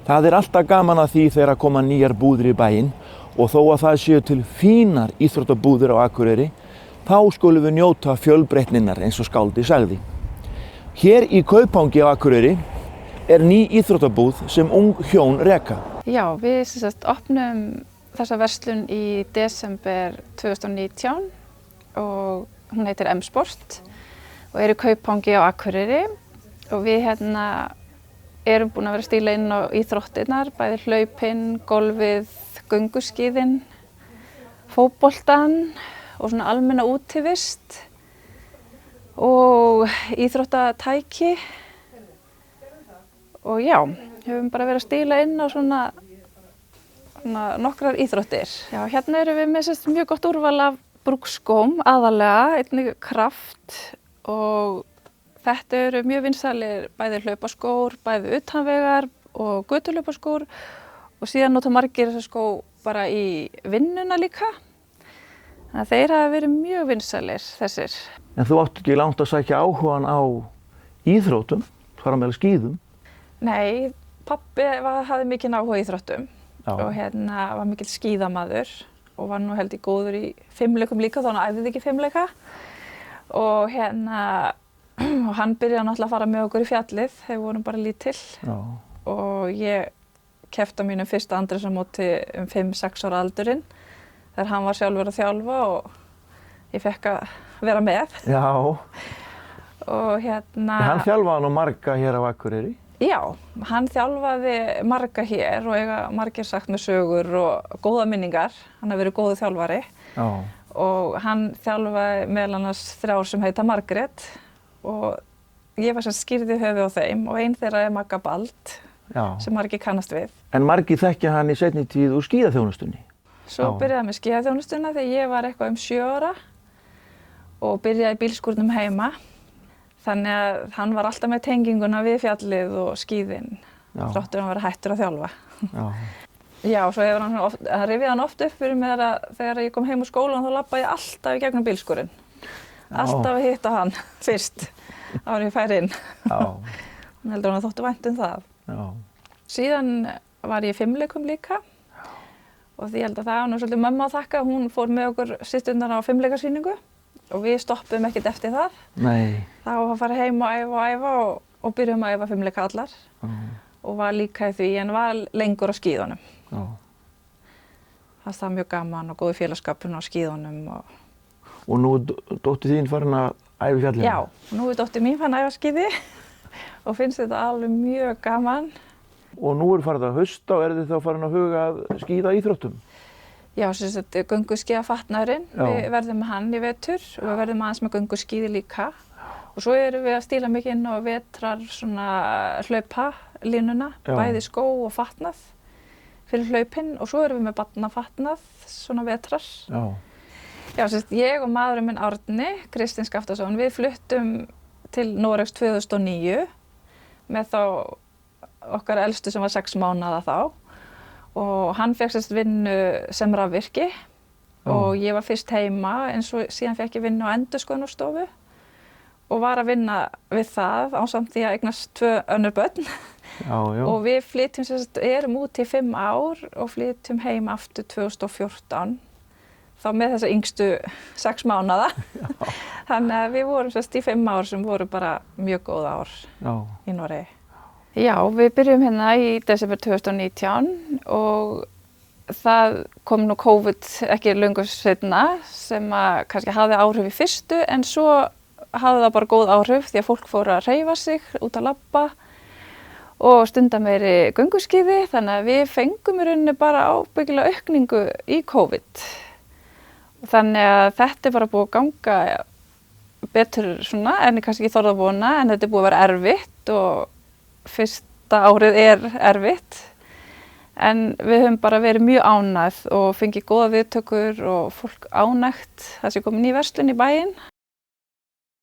Það alltaf gaman að því þegar að koma nýjar búðir í bæinn og þó að það séu til fínar íþróttabúðir á Akureyri, þá skulum við njóta fjölbreytninnar eins og skáldið sagði. Hér í Kaupangi á Akureyri ný íþróttabúð sem ung hjón reka. Já, við opnum þessa verslun í desember 2019 og hún heitir M-Sport og í Kaupangi á Akureyri og við erum búin að vera að stíla inn á íþróttirnar, bæði hlaupinn, golfið, gönguskíðin, fótboltan og svona almenna útivist og íþróttatæki og já, höfum bara verið að stíla inn á svona nokkrar íþróttir. Já, hérna erum við með mjög gott úrval af brúkskóm aðalega, einnig Kraft og þetta eru mjög vinsælir bæði hlaupaskór, bæði utanvegar og götuhlaupaskór og síðan nota margir þessa skó bara í vinnuna líka. Þannig að þeir hafa verið mjög vinsælir þessir. En þú átt ekki langt að sækja áhugann á íþróttum, þar á meðal skíðum? Nei, pabbi hafði mikinn áhuga á íþróttum og var mikill skíðamaður og var nú held ég góður í fimleikum líka, þá hann æfði ekki fimleika. Og og hann byrjaði náttúrulega að fara með okkur í fjallið þegar við vorum bara lítill. Já. Og ég keppti á mínum fyrsta andressarmóti 5-6 ára aldurinn þegar hann var sjálfur að þjálfa og ég fekk að vera með. Já. Og Hann þjálfaði nú marga hér á Akureyri? Já, hann þjálfaði marga hér og eiga margir sagt með sögur og góða minningar. Hann hefur verið góður þjálfari. Já. Og hann þjálfaði meðal annars 3 sem heita Margrét og ég var skýrði höfuð á þeim og ein þeirra Magga Bald sem margir kannast við. En margir þekkja hann í seinni tíð úr skíðaþjónustunni? Svo byrjaði með skíðaþjónustuna þegar ég var eitthvað 7 ára og byrjaði í bílskúrnum heima. Þannig að hann var alltaf með tenginguna við fjallið og skíðin, þóttur hann vera hættur að þjálfa. Já, svo hefur hann rifjaði hann oft upp fyrir mér að þegar ég kom heim úr skólanum þá labbaði ég alltaf í gegnum bílskúrinn. Alltaf að hitta hann fyrst áður en ég færi inn. Ég heldur hann þóttu vænt það. Já. Síðan var ég í fimleikum líka og því ég held að það var nú svolítið mömmu að þakka. Hún fór með okkur systurnar á fimleikasýningu og við stoppum ekkert eftir það. Nei. Þá var að fara heim og æfa og byrjum að æfa fimleika allar og var líka í því en var lengur á skíðunum. Já. Það var mjög gaman og góði félagskapur á skíðunum. Og nú dóttir þín farin að æfa í fjallinu? Já, nú dóttir mín farin að æfa skíði og finnst þetta alveg mjög gaman. Og nú farið að hausta og þið þá farin að huga að skíða íþróttum? Já, gönguskíðafatnaðurinn, við verðum með hann í vetur og við verðum aðeins með gönguskíði líka. Og svo erum við að stíla mikið inn á vetrar hlaupalínuna, bæði skó og fatnað fyrir hlaupinn og svo erum við með barnafatnað, svona vetrar. Já, ég og maðurinn minn Árni, Kristinn Skaftason, við fluttum til Noregs 2009 með þá okkar elstu sem var 6 mánaða þá. Og hann fékk vinnu sem rafvirki og ég var fyrst heima en síðan fékk ég vinnu á endurskoðunarstofu og var að vinna við það ásamt því að eignast 2 önnur börn. Og við erum út í 5 ár og flytjum heim aftur 2014 þá með þessa yngstu 6 mánaða. Þannig að við vorum í 5 ár sem voru bara mjög góð ár í Noregi. Já, við byrjum hérna í desember 2019 og það kom nú COVID ekki löngu seinna sem að kannski hafði áhrif í fyrstu en svo hafði það bara góð áhrif því að fólk fór að hreyfa sig út að labba og stunda meiri gönguskíði þannig að við fengum í rauninni bara ábyggilega aukningu í COVID. Þannig að þetta bara búið að ganga betur svona en kannski ekki þorði að vona en þetta búið að vera erfitt og fyrsta árið erfitt en við höfum bara verið mjög ánægð og fengið góða viðtökur og fólk ánægt það sé komin ný verslun í bæinn.